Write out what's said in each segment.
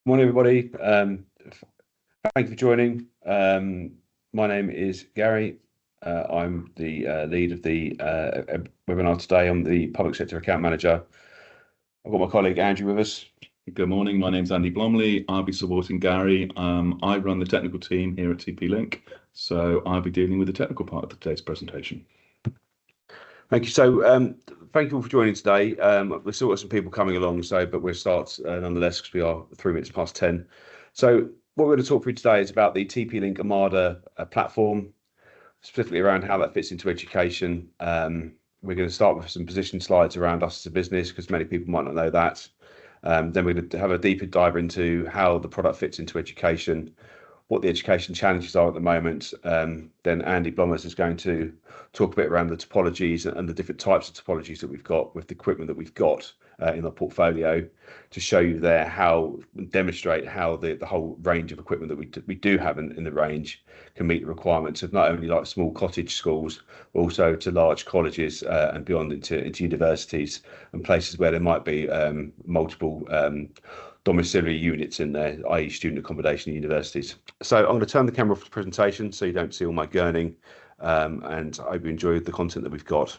Morning, everybody. Thank you for joining. My name is Gary. I'm the lead of the webinar today. I'm the public sector account manager. I've got my colleague Andrew with us. Good morning. My name's Andy Blomley. I'll be supporting Gary. I run the technical team here at TP-Link, so I'll be dealing with the technical part of today's presentation. Thank you. So, thank you all for joining today. We've still got some people coming along, but we'll start nonetheless because we are 3 minutes past 10. So, what we're going to talk through today is about the TP-Link Omada platform, specifically around how that fits into education. We're going to start with some position slides around us as a business because many people might not know that. Then we're going to have a deeper dive into how the product fits into education, what the education challenges are at the moment. Then Andy Blomers is going to talk a bit around the topologies and the different types of topologies that we've got with the equipment that we've got in our portfolio to show you there how, demonstrate how the whole range of equipment that we do have in the range can meet the requirements of not only like small cottage schools, but also to large colleges and beyond into universities and places where there might be multiple domiciliary units in there, i.e. student accommodation at universities. So I'm going to turn the camera off the presentation so you don't see all my gurning, and I hope you enjoy the content that we've got.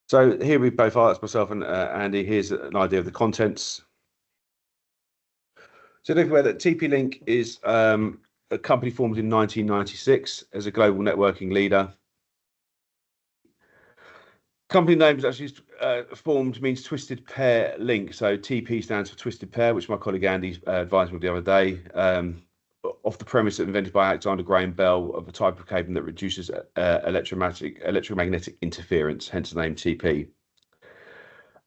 So here we both are, that's myself and Andy. Here's an idea of the contents. So don't forget that TP-Link is a company formed in 1996 as a global networking leader. Company name is actually formed means Twisted Pair Link. So TP stands for Twisted Pair, which my colleague Andy advised me the other day, off the premise invented by Alexander Graham Bell of a type of cabling that reduces electromagnetic interference, hence the name TP.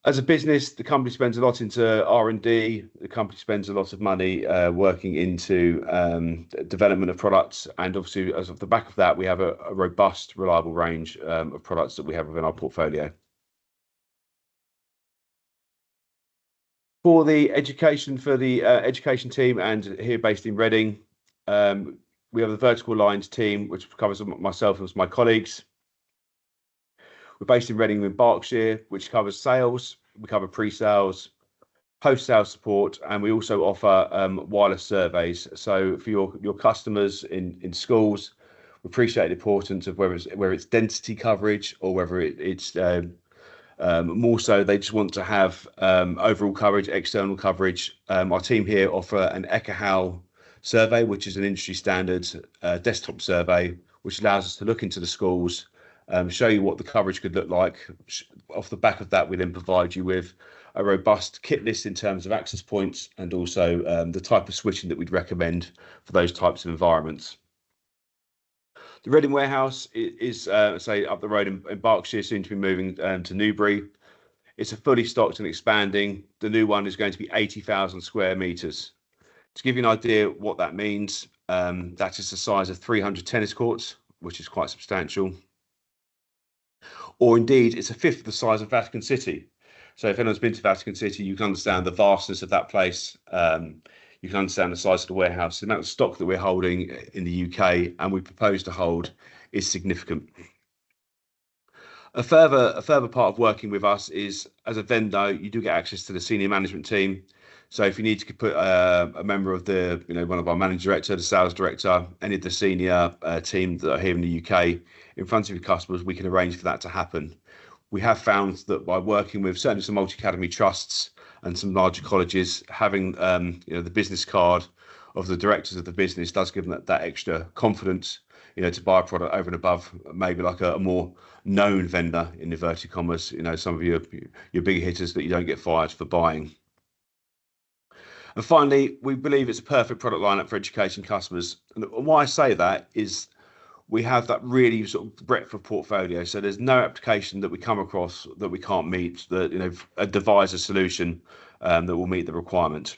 As a business, the company spends a lot into R&D. The company spends a lot of money working into development of products, and obviously, as of the back of that, we have a robust, reliable range of products that we have within our portfolio. For the education team, and here based in Reading, we have the vertical lines team, which covers myself and my colleagues. We're based in Reading in Berkshire, which covers sales. We cover pre-sales, post-sales support, and we also offer wireless surveys. So for your customers in schools, we appreciate the importance of whether it's density coverage or whether it's more so they just want to have overall coverage, external coverage. Our team here offer an EchoHow survey, which is an industry standard desktop survey, which allows us to look into the schools, show you what the coverage could look like. Off the back of that, we then provide you with a robust kit list in terms of access points and also the type of switching that we'd recommend for those types of environments. The Reading warehouse is say up the road in Berkshire, soon to be moving to Newbury. It's a fully stocked and expanding. The new one is going to be 80,000 square meters. To give you an idea what that means, that is the size of 300 tennis courts, which is quite substantial. Or indeed, it's a fifth of the size of Vatican City. So if anyone's been to Vatican City, you can understand the vastness of that place. You can understand the size of the warehouse. The amount of stock that we're holding in the UK and we propose to hold is significant. A further part of working with us is, as a vendor, you do get access to the senior management team. So if you need to put a member of the, one of our managing director, the sales director, any of the senior team that are here in the UK in front of your customers, we can arrange for that to happen. We have found that by working with certainly some multi-academy trusts and some larger colleges, having the business card of the directors of the business does give them that extra confidence, to buy a product over and above maybe like a more known vendor in inverted commas, some of your bigger hitters that you don't get fired for buying. And finally, we believe it's a perfect product lineup for education customers. And why I say that is we have that really sort of breadth of portfolio. So there's no application that we come across that we can't meet, that devise a solution that will meet the requirement.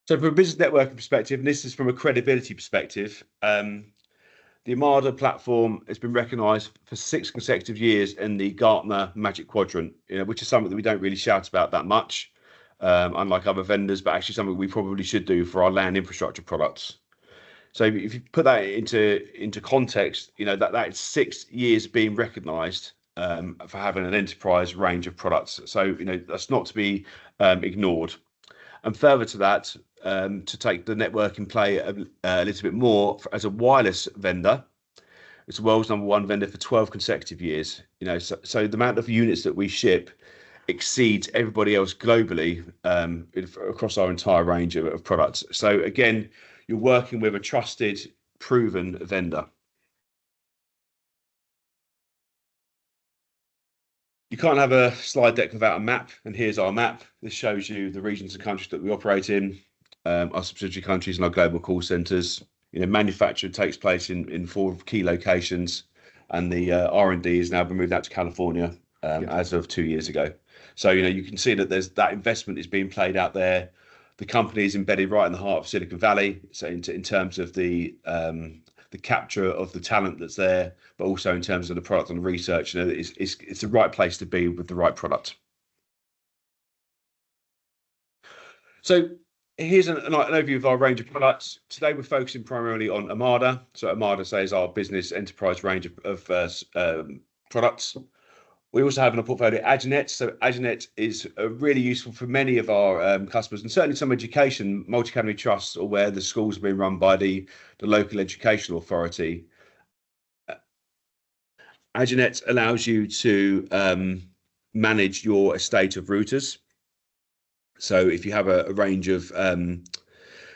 So from a business networking perspective, and this is from a credibility perspective, the Omada platform has been recognised for 6 consecutive years in the Gartner Magic Quadrant, which is something that we don't really shout about that much, unlike other vendors, but actually something we probably should do for our LAN infrastructure products. So if you put that into context, that is 6 years being recognised for having an enterprise range of products. So, that's not to be ignored. And further to that, to take the networking play a little bit more, as a wireless vendor, it's the world's #1 vendor for 12 consecutive years. So the amount of units that we ship exceeds everybody else globally across our entire range of products. So again, you're working with a trusted, proven vendor. You can't have a slide deck without a map, and here's our map. This shows you the regions and countries that we operate in, our subsidiary countries and our global call centres. Manufacture takes place in 4 key locations, and the R&D has now been moved out to California as of 2 years ago. So you can see that there's that investment is being played out there. The company is embedded right in the heart of Silicon Valley. So in terms of the capture of the talent that's there, but also in terms of the product and the research, it's the right place to be with the right product. So here's an overview of our range of products. Today we're focusing primarily on Omada. So Omada says our business enterprise range of products. We also have in our portfolio Aginet. So Aginet is really useful for many of our customers, and certainly some education, multi-academy trusts, or where the schools are being run by the local educational authority. Aginet allows you to manage your estate of routers. So if you have a range of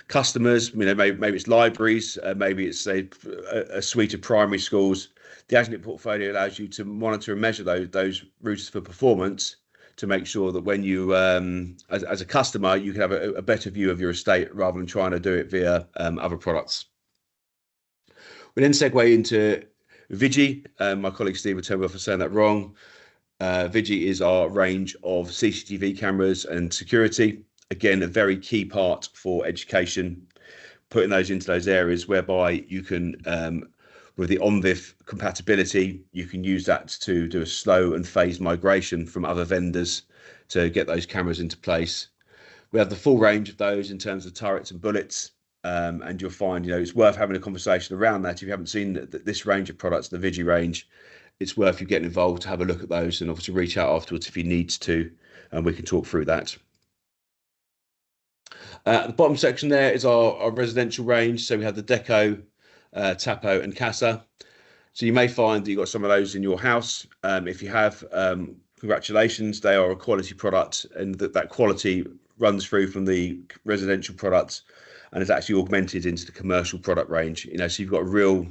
customers, maybe it's libraries, maybe it's a suite of primary schools, the Aginet portfolio allows you to monitor and measure those routers for performance, to make sure that when you, as a customer, you can have a better view of your estate rather than trying to do it via other products. We then segue into Vigi. My colleague Steve will tell me if I'm saying that wrong. Vigi is our range of CCTV cameras and security. Again, a very key part for education, putting those into those areas whereby you can, with the ONVIF compatibility, you can use that to do a slow and phased migration from other vendors to get those cameras into place. We have the full range of those in terms of turrets and bullets, and you'll find it's worth having a conversation around that. If you haven't seen this range of products, the Vigi range, it's worth you getting involved to have a look at those, and obviously reach out afterwards if you need to, and we can talk through that. At the bottom section there is our residential range. So we have the Deco, Tapo and Casa. So you may find that you've got some of those in your house. If you have, congratulations, they are a quality product, and that quality runs through from the residential products and is actually augmented into the commercial product range. So you've got a real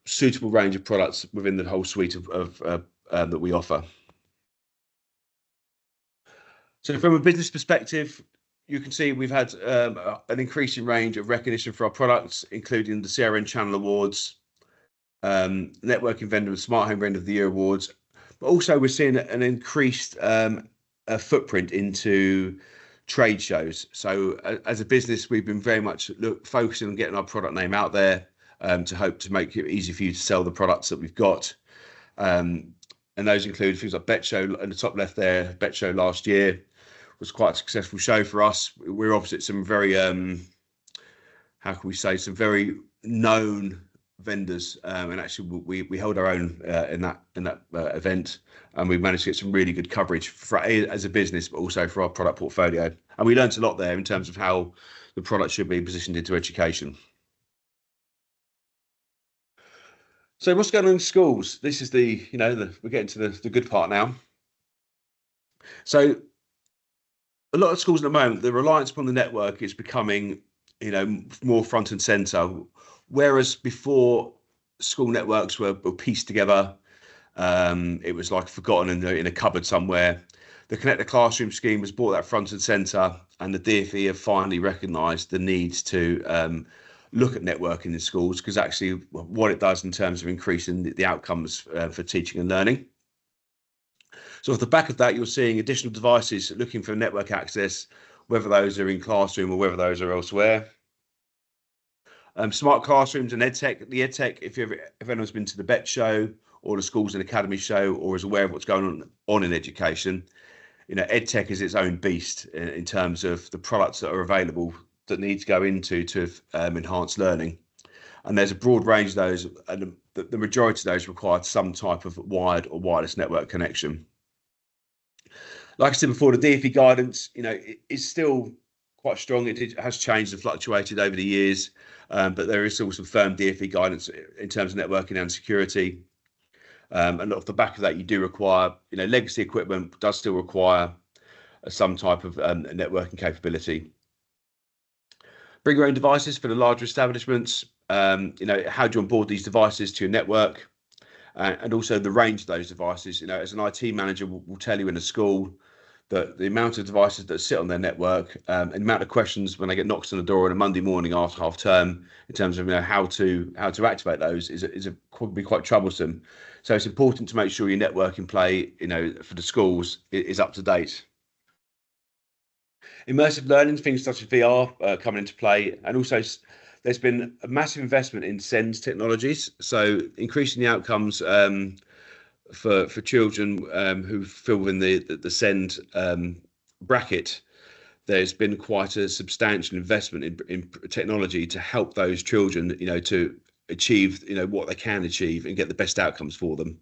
suitable range of products within the whole suite of that we offer. So from a business perspective, you can see we've had an increasing range of recognition for our products, including the CRN Channel Awards, Networking Vendor and Smart Home Vendor of the Year Awards. But also we're seeing an increased footprint into trade shows. So as a business, we've been very much focusing on getting our product name out there, to hope to make it easy for you to sell the products that we've got. And those include things like Bet Show in the top left there. Bet Show last year was quite a successful show for us. We're obviously at some very, how can we say, some very known vendors, and actually we held our own in that event, and we managed to get some really good coverage for as a business, but also for our product portfolio. And we learned a lot there in terms of how the product should be positioned into education. So what's going on in schools? This is we're getting to the good part now. So a lot of schools at the moment, the reliance upon the network is becoming, more front and center. Whereas before, school networks were pieced together, it was like forgotten in a cupboard somewhere. The Connect the Classroom scheme has brought that front and center, and the DfE have finally recognised the need to look at networking in schools, because actually what it does in terms of increasing the outcomes for teaching and learning. So off the back of that, you're seeing additional devices looking for network access, whether those are in classroom or whether those are elsewhere. Smart classrooms and EdTech. The EdTech, if anyone's been to the Bet Show or the Schools and Academy Show, or is aware of what's going on in education, EdTech is its own beast in terms of the products that are available that need to go into to enhance learning. And there's a broad range of those, and the majority of those required some type of wired or wireless network connection. Like I said before, the DfE guidance, is still quite strong. It has changed and fluctuated over the years, but there is still some firm DfE guidance in terms of networking and security. And off the back of that, you do require, legacy equipment does still require some type of networking capability. Bring your own devices for the larger establishments. How do you onboard these devices to your network? And also the range of those devices. As an IT manager will tell you in a school that the amount of devices that sit on their network, and the amount of questions when they get knocks on the door on a Monday morning after half term in terms of how to activate those could be quite troublesome. So it's important to make sure your networking play, for the schools is up to date. Immersive learning, things such as VR coming into play, and also there's been a massive investment in SEND technologies, so increasing the outcomes for children who fall within the SEND bracket. There's been quite a substantial investment in technology to help those children, to achieve, what they can achieve and get the best outcomes for them.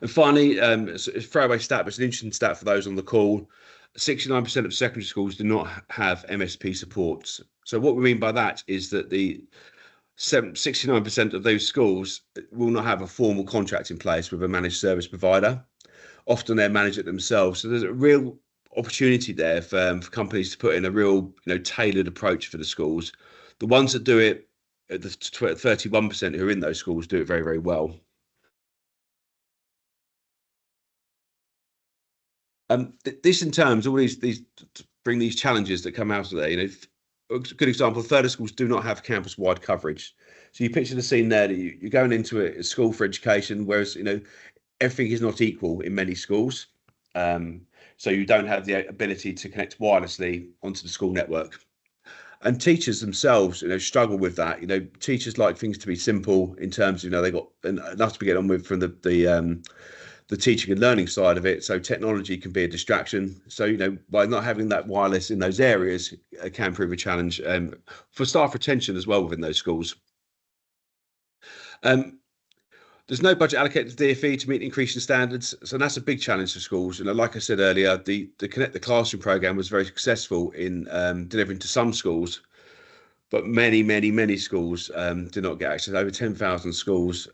And finally, it's a throwaway stat, but it's an interesting stat for those on the call. 69% of secondary schools do not have MSP support. So what we mean by that is that the 69% of those schools will not have a formal contract in place with a managed service provider. Often they manage it themselves. So there's a real opportunity there for companies to put in a real, tailored approach for the schools. The ones that do it, the 31% who are in those schools do it very, very well. This in terms, all these bring these challenges that come out of there. A good example, a third of schools do not have campus-wide coverage. So you picture the scene there that you're going into a school for education, whereas everything is not equal in many schools. So you don't have the ability to connect wirelessly onto the school network. And teachers themselves, struggle with that. Teachers like things to be simple in terms of, they got enough to be getting on with from the teaching and learning side of it. So technology can be a distraction. So, by not having that wireless in those areas, it can prove a challenge for staff retention as well within those schools. There's no budget allocated to DfE to meet increasing standards. So that's a big challenge for schools. Like I said earlier, the Connect the Classroom programme was very successful in delivering to some schools, but many schools do not get access. Over 10,000 schools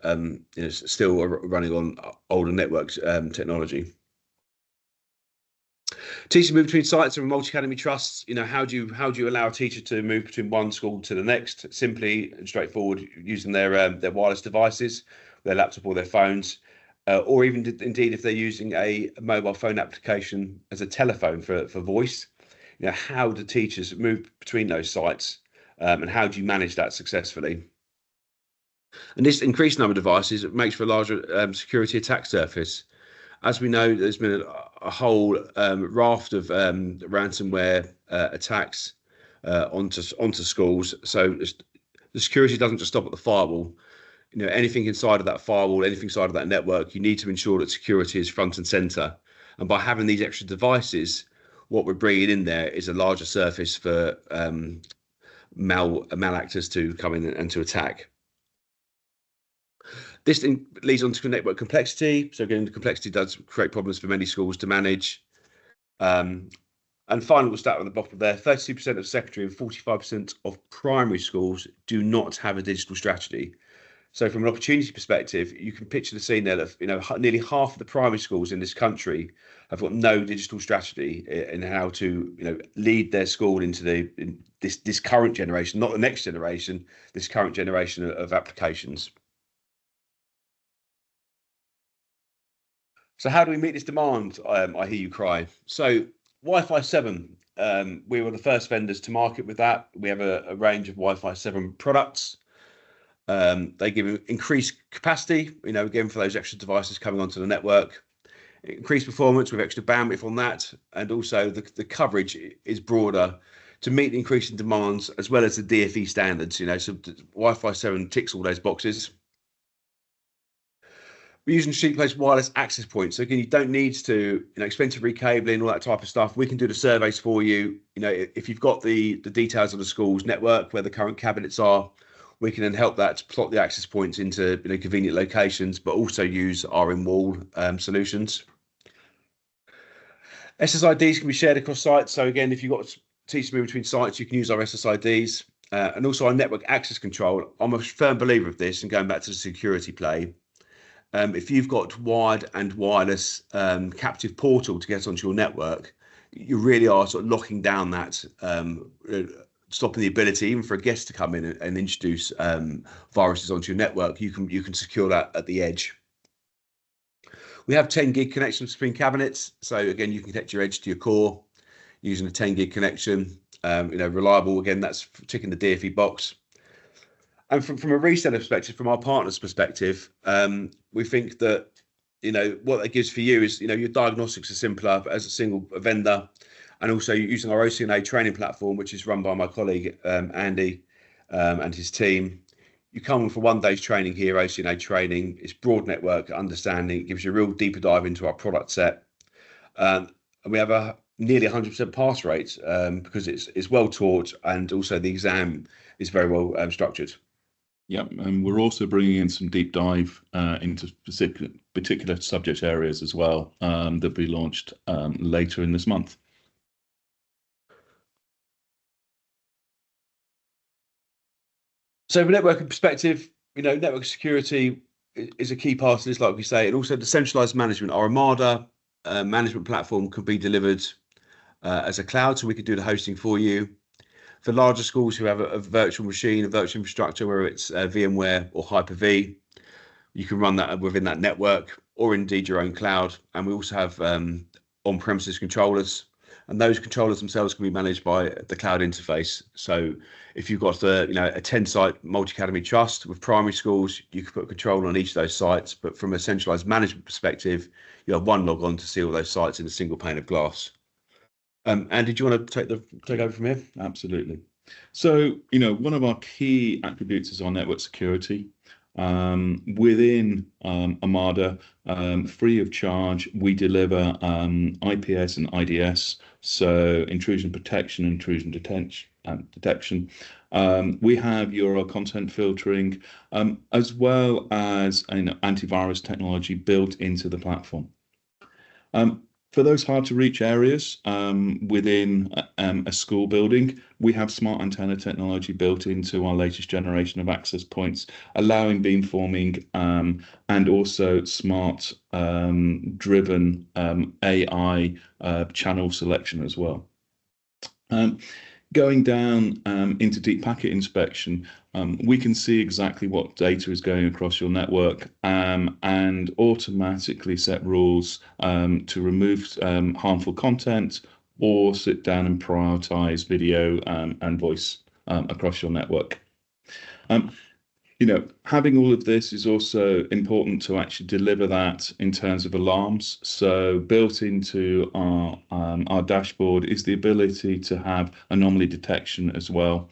still are running on older networks technology. Teachers move between sites and multi-academy trusts. How do you allow a teacher to move between one school to the next? Simply and straightforward, using their wireless devices, their laptop or their phones, or even indeed if they're using a mobile phone application as a telephone for voice. How do teachers move between those sites? And how do you manage that successfully? And this increased number of devices makes for a larger security attack surface. As we know, there's been a whole raft of ransomware attacks onto schools. So the security doesn't just stop at the firewall. Anything inside of that firewall, anything inside of that network, you need to ensure that security is front and center. And by having these extra devices, what we're bringing in there is a larger surface for malactors to come in and to attack. This leads on to network complexity. So again, the complexity does create problems for many schools to manage. And final stat on the bottom there, 32% of secondary and 45% of primary schools do not have a digital strategy. So from an opportunity perspective, you can picture the scene there that nearly half of the primary schools in this country have got no digital strategy in how to lead their school into this current generation, not the next generation, this current generation of applications. So how do we meet this demand? I hear you cry. So Wi-Fi 7, we were the first vendors to market with that. We have a range of Wi-Fi 7 products. They give increased capacity, again, for those extra devices coming onto the network, increased performance with extra bandwidth on that, and also the coverage is broader to meet the increasing demands as well as the DfE standards. So Wi-Fi 7 ticks all those boxes. We're using street-based wireless access points. So again, you don't need to, expensive recabling, all that type of stuff. We can do the surveys for you. If you've got the details of the school's network, where the current cabinets are, We can then help that to plot the access points into convenient locations, but also use our in-wall solutions. SSIDs can be shared across sites. So again, if you've got teachers moving between sites, you can use our SSIDs. And also our network access control. I'm a firm believer of this, and going back to the security play. If you've got wired and wireless captive portal to get onto your network, you really are sort of locking down that, stopping the ability even for a guest to come in and introduce viruses onto your network. You can secure that at the edge. We have 10 gig connections between cabinets. So again, you can connect your edge to your core using a 10 gig connection. Reliable. Again, that's ticking the DFE box. And from a reseller perspective, from our partners' perspective, we think that what that gives for you is your diagnostics are simpler as a single vendor, and also using our OC&A training platform, which is run by my colleague Andy and his team. You come for 1 day's training here, OC&A training. It's broad network understanding. It gives you a real deeper dive into our product set, and we have a nearly 100% pass rate because it's well taught, and also the exam is very well structured. Yeah, and we're also bringing in some deep dive into particular subject areas as well that will be launched later in this month. So from a networking perspective, network security is a key part of this, like we say, and also the centralized management. Our Omada management platform could be delivered as a cloud, so we could do the hosting for you. For larger schools who have a virtual machine, a virtual infrastructure, whether it's VMware or Hyper-V, you can run that within that network, or indeed your own cloud. And we also have on-premises controllers, and those controllers themselves can be managed by the cloud interface. So if you've got a 10-site multi-academy trust with primary schools, you can put control on each of those sites. But from a centralized management perspective, you have one log on to see all those sites in a single pane of glass. Andy, do you want to take over from here? Absolutely. So, one of our key attributes is our network security. Within Omada, free of charge, we deliver IPS and IDS, so intrusion protection, intrusion detection. We have URL content filtering, as well as antivirus technology built into the platform. For those hard to reach areas within a school building, we have smart antenna technology built into our latest generation of access points, allowing beamforming and also smart driven AI channel selection as well. Going down into deep packet inspection, we can see exactly what data is going across your network and automatically set rules to remove harmful content, or sit down and prioritize video and voice across your network. Having all of this is also important to actually deliver that in terms of alarms. So built into our dashboard is the ability to have anomaly detection as well,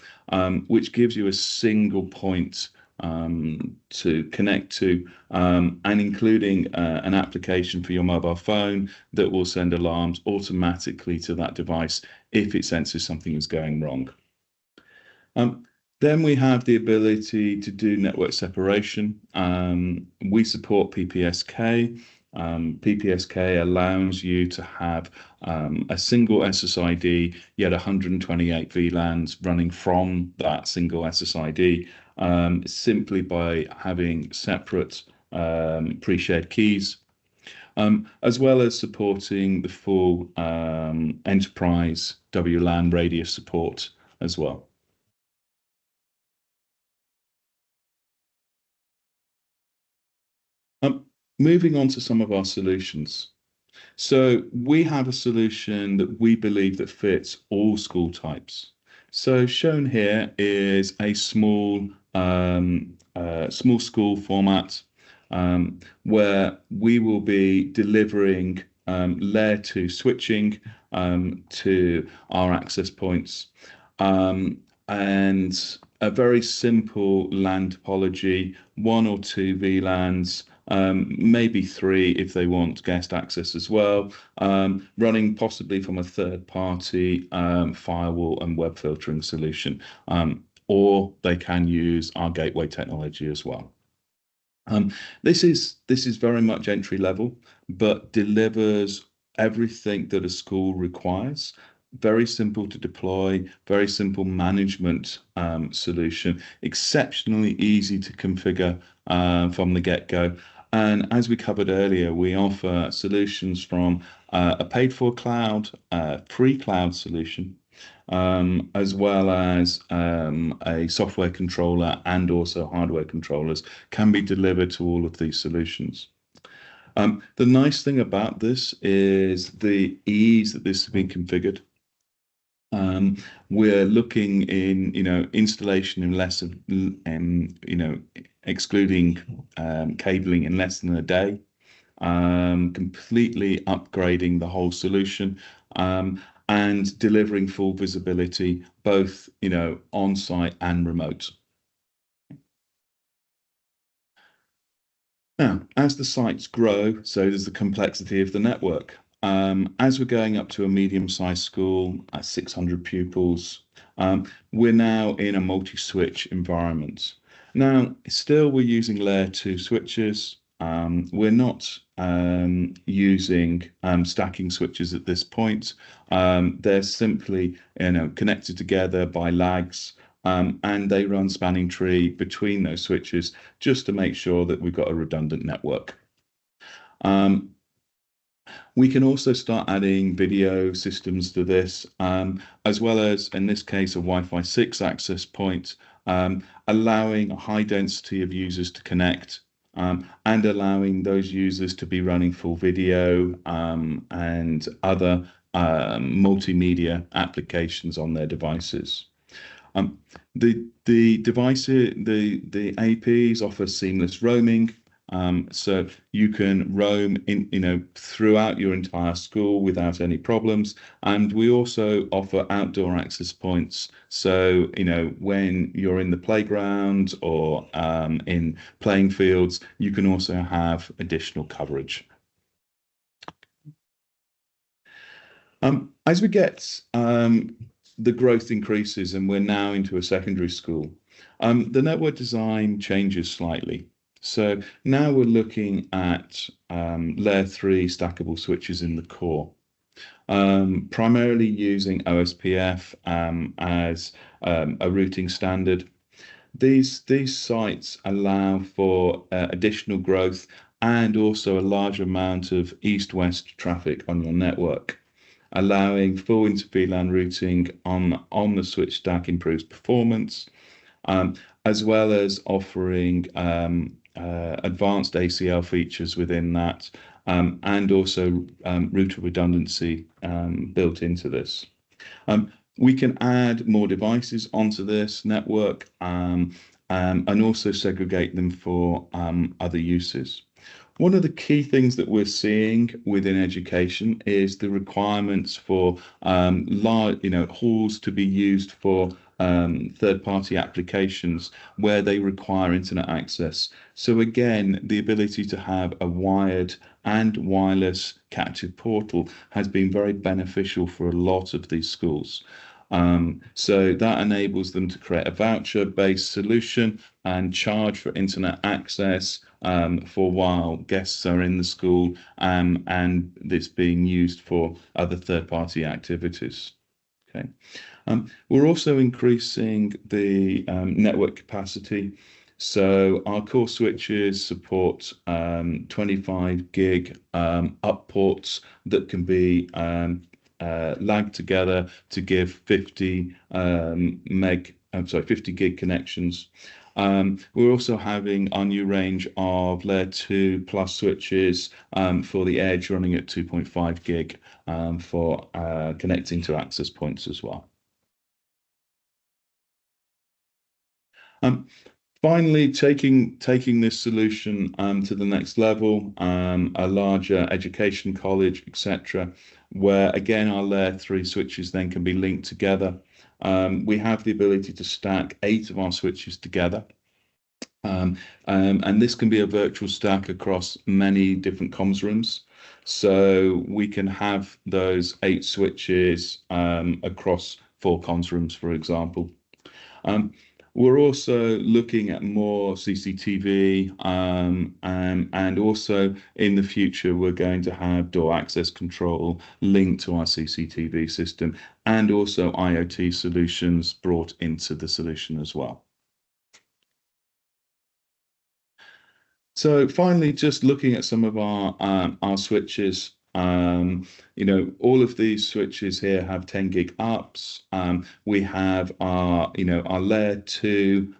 which gives you a single point to connect to, and including an application for your mobile phone that will send alarms automatically to that device if it senses something is going wrong. Then we have the ability to do network separation. We support PPSK. PPSK allows you to have a single SSID, yet 128 VLANs running from that single SSID, simply by having separate pre-shared keys, as well as supporting the full enterprise WLAN radius support as well. Moving on to some of our solutions. So we have a solution that we believe that fits all school types. So shown here is a small school format where we will be delivering layer 2 switching to our access points, and a very simple LAN topology, 1 or 2 VLANs, maybe 3 if they want guest access as well, running possibly from a third-party firewall and web filtering solution. or they can use our gateway technology as well. This is very much entry level, but delivers everything that a school requires. Very simple to deploy, very simple management solution, exceptionally easy to configure from the get-go. And as we covered earlier, we offer solutions from a paid-for cloud, free cloud solution, as well as a software controller and also hardware controllers can be delivered to all of these solutions. The nice thing about this is the ease that this has been configured. We're looking in, installation in less than, excluding cabling in less than a day, completely upgrading the whole solution, and delivering full visibility, both, on-site and remote. Now, as the sites grow, so does the complexity of the network. As we're going up to a medium-sized school at 600 pupils, we're now in a multi-switch environment. Now, still we're using layer 2 switches. We're not using stacking switches at this point. They're simply, connected together by lags, and they run spanning tree between those switches just to make sure that we've got a redundant network. We can also start adding video systems to this, as well as, in this case, a Wi-Fi 6 access point, allowing a high density of users to connect, and allowing those users to be running full video and other multimedia applications on their devices. The APs offer seamless roaming. So you can roam throughout your entire school without any problems. And we also offer outdoor access points. So, when you're in the playground or in playing fields, you can also have additional coverage. As we get the growth increases and we're now into a secondary school, the network design changes slightly. So now we're looking at layer 3 stackable switches in the core, primarily using OSPF as a routing standard. These sites allow for additional growth and also a large amount of east-west traffic on your network. Allowing full inter-VLAN routing on the switch stack improves performance, as well as offering advanced ACL features within that, and also router redundancy built into this. We can add more devices onto this network and also segregate them for other uses. One of the key things that we're seeing within education is the requirements for large, halls to be used for third-party applications where they require internet access. So again, the ability to have a wired and wireless captive portal has been very beneficial for a lot of these schools. So that enables them to create a voucher-based solution and charge for internet access for while guests are in the school, and this being used for other third-party activities. Okay. We're also increasing the network capacity. So our core switches support 25 gig up ports that can be lagged together to give 50 gig connections. We're also having our new range of layer 2 plus switches for the edge running at 2.5 gig for connecting to access points as well. Finally, taking this solution to the next level, a larger education college, etc., where again our layer 3 switches then can be linked together. We have the ability to stack 8 of our switches together. And this can be a virtual stack across many different comms rooms. So we can have those 8 switches across 4 comms rooms, for example. We're also looking at more CCTV, and also in the future, we're going to have door access control linked to our CCTV system, and also IoT solutions brought into the solution as well. So finally, just looking at some of our switches. All of these switches here have 10 gig ups. We have our layer 2,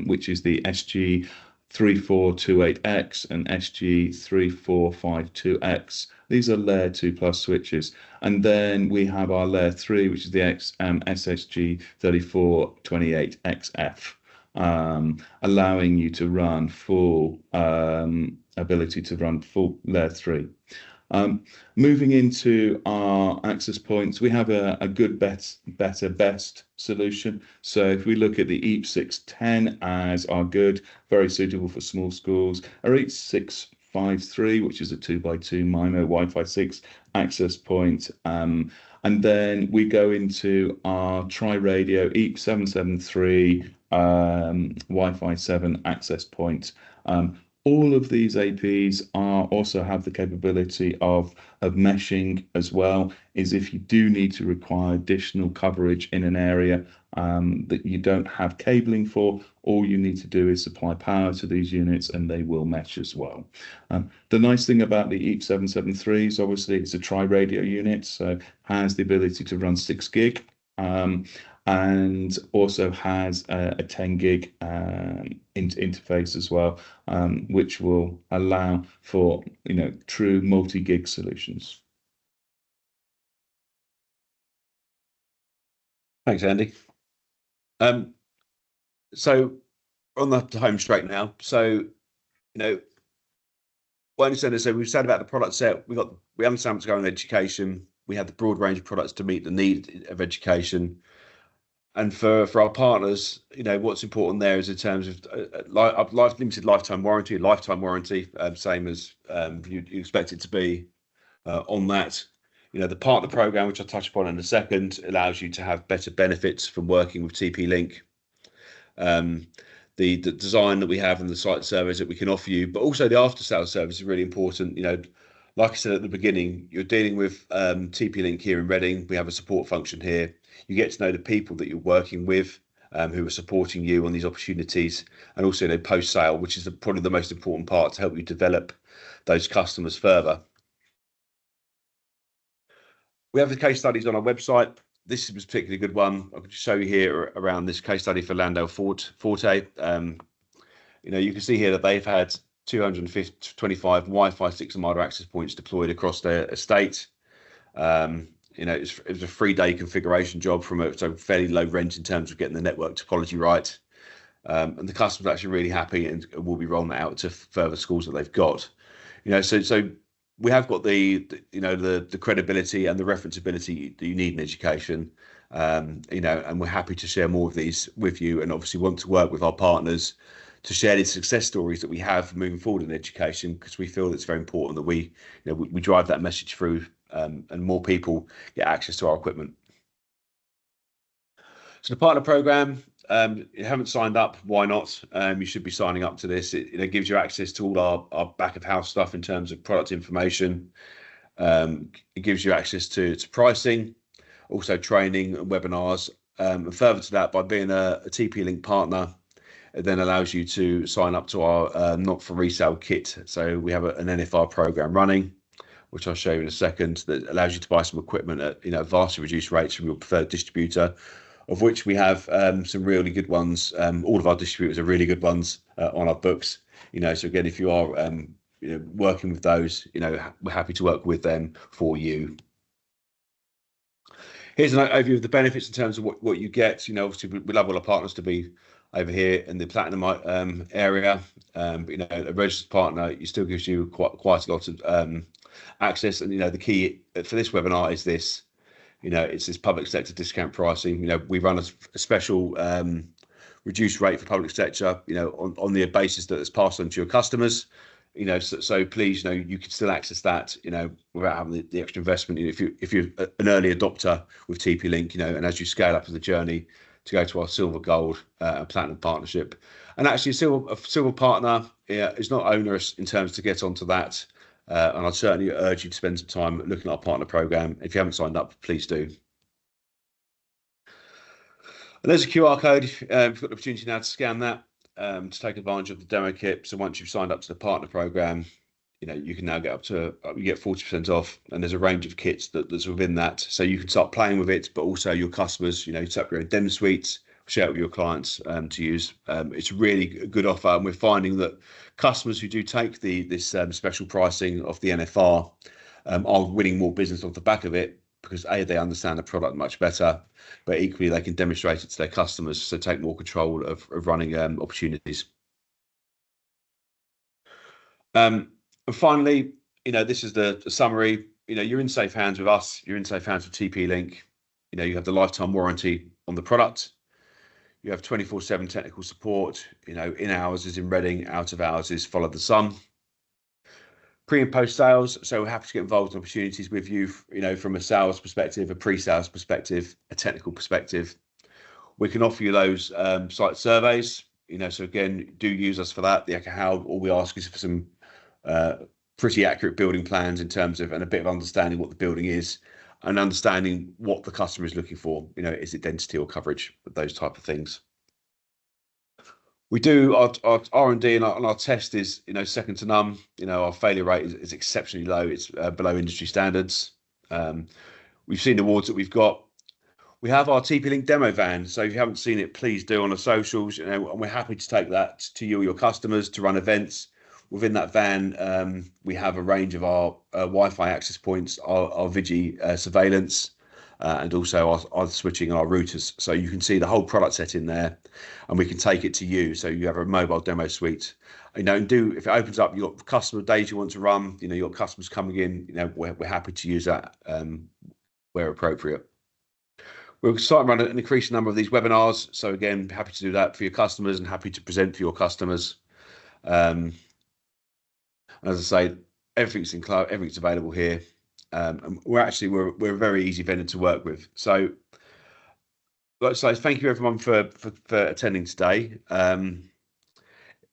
which is the SG3428X and SG3452X. These are layer 2 plus switches. And then we have our layer 3, which is the SSG3428XF. Allowing you to run full ability to run full layer 3. Moving into our access points, we have a good, better, best solution. So if we look at the EAP 610 as our good, very suitable for small schools, our EAP 653, which is a 2x2 MIMO Wi-Fi 6 access point. And then we go into our tri-radio EAP 773 Wi-Fi 7 access point. All of these APs also have the capability of meshing as well, is if you do need to require additional coverage in an area that you don't have cabling for, all you need to do is supply power to these units and they will mesh as well. The nice thing about the EAP 773 is obviously it's a tri-radio unit, so has the ability to run 6 gig. And also has a 10 gig interface as well, which will allow for true multi-gig solutions. Thanks, Andy. So on the home straight now. So what I understand is, so we've said about the product set. We understand what's going on in education. We have the broad range of products to meet the need of education. And for our partners, what's important there is in terms of limited lifetime warranty, same as you expect it to be on that. The partner program, which I'll touch upon in a second, allows you to have better benefits from working with TP-Link. The design that we have and the site service that we can offer you, but also the after sales service is really important. Like I said at the beginning, you're dealing with TP-Link here in Reading. We have a support function here. You get to know the people that you're working with, who are supporting you on these opportunities, and also post-sale, which is probably the most important part to help you develop those customers further. We have the case studies on our website. This is a particularly good one. I could show you here around this case study for Landale Forte. You can see here that they've had 225 Wi-Fi 6 Omada access points deployed across their estate. It was a 3-day configuration job so fairly low rent in terms of getting the network topology right. And the customer's actually really happy and will be rolling that out to further schools that they've got. So we have got the credibility and the referenceability that you need in education. And we're happy to share more of these with you, and obviously want to work with our partners to share the success stories that we have moving forward in education, because we feel it's very important that we drive that message through, and more people get access to our equipment. So the partner program, you haven't signed up, why not? You should be signing up to this. It gives you access to all our back of house stuff in terms of product information. It gives you access to pricing, also training and webinars. And further to that, by being a TP-Link partner, it then allows you to sign up to our not for resale kit. So we have an NFR program running, which I'll show you in a second, that allows you to buy some equipment at vastly reduced rates from your preferred distributor, of which we have some really good ones. All of our distributors are really good ones on our books. So again, if you are working with those, we're happy to work with them for you. Here's an overview of the benefits in terms of what you get. Obviously we love all our partners to be over here in the platinum area. But, a registered partner, it still gives you quite a lot of access. And the key for this webinar is this. It's this public sector discount pricing. We run a special reduced rate for public sector. On the basis that it's passed on to your customers. So please, you can still access that, without having the extra investment. If you're an early adopter with TP-Link, and as you scale up in the journey, to go to our silver, gold, and platinum partnership. And actually, a silver partner is not onerous in terms to get onto that. And I'd certainly urge you to spend some time looking at our partner program. If you haven't signed up, please do. And there's a QR code. You've got the opportunity now to scan that to take advantage of the demo kit. So once you've signed up to the partner program, you can now get you get 40% off, and there's a range of kits that's within that. So you can start playing with it, but also your customers, set up your own demo suites, share it with your clients to use. It's really a good offer, and we're finding that customers who do take this special pricing of the NFR are winning more business off the back of it, because they understand the product much better, but equally they can demonstrate it to their customers, so take more control of running opportunities. And finally, this is the summary. You're in safe hands with us. You're in safe hands with TP-Link. You have the lifetime warranty on the product. You have 24/7 technical support. In hours is in Reading, out of hours is follow the sun. Pre and post sales. So we're happy to get involved in opportunities with you, from a sales perspective, a pre-sales perspective, a technical perspective. We can offer you those site surveys. So again, do use us for that. All we ask is for some pretty accurate building plans in terms of, and a bit of understanding what the building is, and understanding what the customer is looking for. Is it density or coverage, those type of things. We do our R&D and our test is second to none. Our failure rate is exceptionally low. It's below industry standards. We've seen the awards that we've got. We have our TP-Link demo van, so if you haven't seen it, please do on the socials. And we're happy to take that to you or your customers to run events. Within that van, we have a range of our Wi-Fi access points, our Vigi surveillance, and also our switching and our routers. So you can see the whole product set in there, and we can take it to you. So you have a mobile demo suite. And if it opens up, you've got customer days you want to run. Your customers coming in. We're happy to use that where appropriate. We'll start running an increasing number of these webinars. So again, happy to do that for your customers and happy to present for your customers. As I say, everything's in cloud, everything's available here. And we're a very easy vendor to work with. So, like I say, thank you everyone for attending today.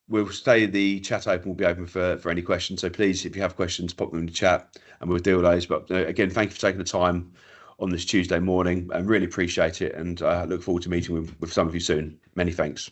We'll stay the chat open. We'll be open for any questions. So please, if you have questions, pop them in the chat and we'll deal with those. But again, thank you for taking the time on this Tuesday morning. I really appreciate it, and I look forward to meeting with some of you soon. Many thanks.